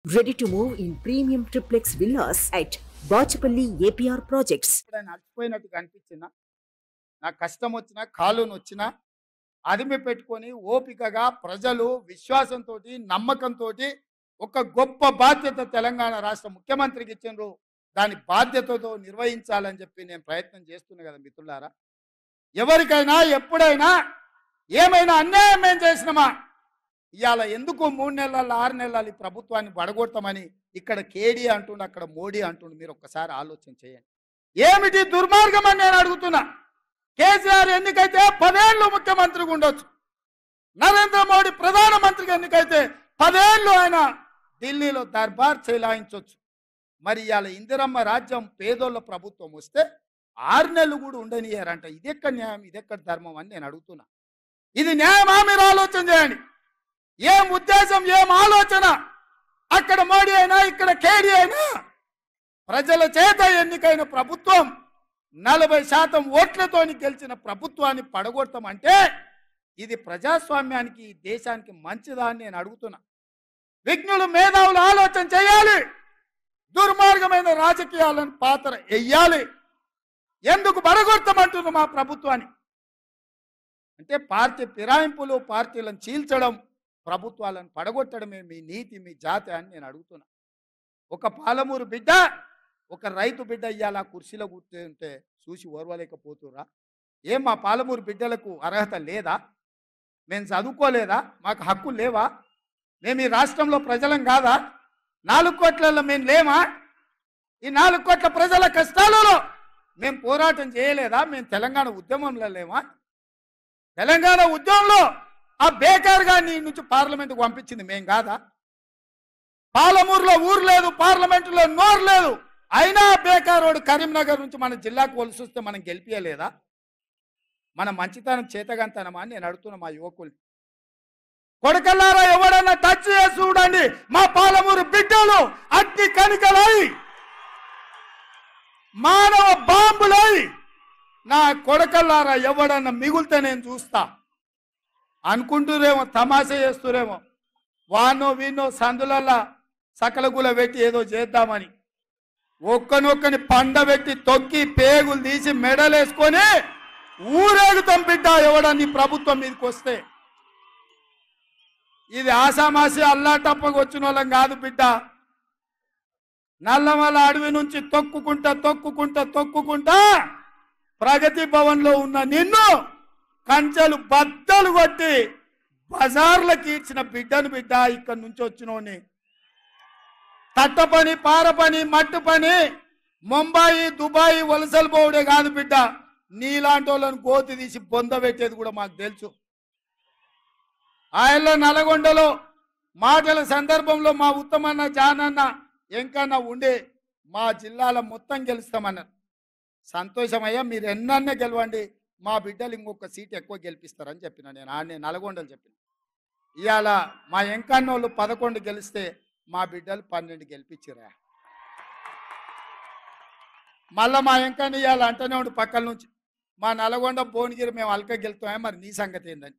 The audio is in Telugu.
Ready to move in premium triplex villas at Bachapalli APR Projects. అలసిపోయినట్టుగా అనిపించిందా? నాకు కష్టం వచ్చినా కాలు నొచ్చినా అదిమి పెట్టుకొని ఓపికగా ప్రజలు విశ్వాసంతో నమ్మకంతో ఒక గొప్ప బాధ్యత తెలంగాణ రాష్ట్ర ముఖ్యమంత్రికి ఇచ్చిండ్రు. దాని బాధ్యతతో నిర్వహించాలని చెప్పి నేను ప్రయత్నం చేస్తున్నా కదా మిత్రులారా. ఎవరికైనా ఎప్పుడైనా ఏమైనా అన్యాయం ఏం చేసినామా ఇవాళ ఎందుకు 3 నెలల 6 నెలలు ఈ ప్రభుత్వాన్ని పడగొడతామని ఇక్కడ కేడీ అంటుండు, అక్కడ మోడీ అంటుండు. మీరు ఒక్కసారి ఆలోచన చేయండి. ఏమిటి దుర్మార్గం అని నేను అడుగుతున్నా. కేసీఆర్ ఎన్నికైతే 10 ఏళ్ళు ముఖ్యమంత్రిగా ఉండొచ్చు. నరేంద్ర మోడీ ప్రధానమంత్రిగా ఎన్నికైతే 10 ఏళ్ళు ఆయన ఢిల్లీలో దర్బార్ చెలాయించవచ్చు. మరి ఇవాళ ఇందిరమ్మ రాజ్యం పేదోళ్ళ ప్రభుత్వం వస్తే 6 నెలలు కూడా ఉండనియారంట. ఇదెక్కడ న్యాయం, ఇదెక్కడ ధర్మం అని నేను అడుగుతున్నా. ఇది న్యాయమా? మీరు ఆలోచన చేయండి. ఏం ఉద్దేశం, ఏం ఆలోచన? అక్కడ మోడీ అయినా ఇక్కడ కేడీ అయినా ప్రజల చేత ఎన్నికైన ప్రభుత్వం 40% ఓట్లతోని గెలిచిన ప్రభుత్వాన్ని పడగొడతామంటే ఇది ప్రజాస్వామ్యానికి దేశానికి మంచిదా అని నేను అడుగుతున్నా. విజ్ఞులు మేధావులు ఆలోచన చేయాలి. దుర్మార్గమైన రాజకీయాలను పాత్ర వెయ్యాలి. ఎందుకు పడగొడతామంటున్నారు మా ప్రభుత్వాన్ని అంటే పార్టీ ఫిరాయింపులు, పార్టీలను చీల్చడం, ప్రభుత్వాలను పడగొట్టడమే మీ నీతి, మీ జాతి అని నేను అడుగుతున్నా. ఒక పాలమూరు బిడ్డ, ఒక రైతు బిడ్డ ఇయ్యాల కుర్చీలో కూర్చుంటే చూసి ఓర్వలేకపోతురా? ఏం మా పాలమూరు బిడ్డలకు అర్హత లేదా? మేము చదువుకోలేదా? మాకు హక్కులు లేవా? మేము ఈ రాష్ట్రంలో ప్రజలం కాదా? 4 కోట్లలో మేము లేమా? ఈ 4 కోట్ల ప్రజల కష్టాలలో మేము పోరాటం చేయలేదా? మేము తెలంగాణ ఉద్యమంలో లేమా? తెలంగాణ ఉద్యమంలో ఆ బేకార్ గారిని నుంచి పార్లమెంటుకు పంపించింది మేం కాదా? పాలమూరులో ఊరు లేదు, పార్లమెంటులో నోరు లేదు, అయినా బేకారోడు కరీంనగర్ నుంచి మన జిల్లాకు వలసి వస్తే మనం గెలిపియలేదా? మన మంచితనం చేతగంతనమా అని నేను అడుగుతున్నా మా యువకుల్ని. కొడకల్లారా, ఎవడన్నా టచ్ చేసి చూడండి, మా పాలమూరు బిడ్డలు అగ్ని కణికలై మానవ బాంబులై నా కొడకల్లారా ఎవడన్నా మిగులితే నేను చూస్తా అనుకుంటూరేమో, తమాషా చేస్తురేమో. వానో వీనో సందులల్లా సకలగుల పెట్టి ఏదో చేద్దామని ఒక్కనొక్కని పండబెట్టి తొక్కి పేగులు తీసి మెడలేసుకొని ఊరేగుతాం బిడ్డ ఎవడని ప్రభుత్వం మీదకి వస్తే. ఇది ఆసామాసి అల్లాటప్పకు వచ్చిన వాళ్ళం కాదు బిడ్డ. నల్లమల అడవి నుంచి తొక్కుకుంటా ప్రగతి భవన్లో ఉన్న నిన్ను కంచెలు బద్దలు కొట్టి బజార్లకు ఈడ్చిన బిడ్డను బిడ్డ. ఇక్కడి నుంచి వచ్చినోని తట్ట పని, పార పని, మట్టు పని, ముంబాయి దుబాయి వలసలు పోవడే కాదు బిడ్డ, నీలాంటి వాళ్ళని కోతి తీసి బొంద పెట్టేది కూడా మాకు తెలుసు. ఆయనలో నల్గొండలో మాటల సందర్భంలో మా ఉత్తమన్న, జానన్న, ఎంకన్నా ఉండే మా జిల్లాలో మొత్తం గెలుస్తామన్నారు. సంతోషమయ్యా, మీరు ఎన్నన్నా గెలవండి, మా బిడ్డలు ఇంకొక సీట్ ఎక్కువ గెలిపిస్తారని చెప్పిన. నేను నల్గొండలు చెప్పిన. ఇవాళ మా ఎంకన్నోళ్ళు 11 గెలిస్తే మా బిడ్డలు 12 గెలిపించారా. మళ్ళా మా ఎంకన్న ఇవాళ అంటనే ఉండి పక్కల నుంచి, మా నల్గొండ భువనగిరి మేము అల్క గెలుతామే, మరి నీ సంగతి ఏందని.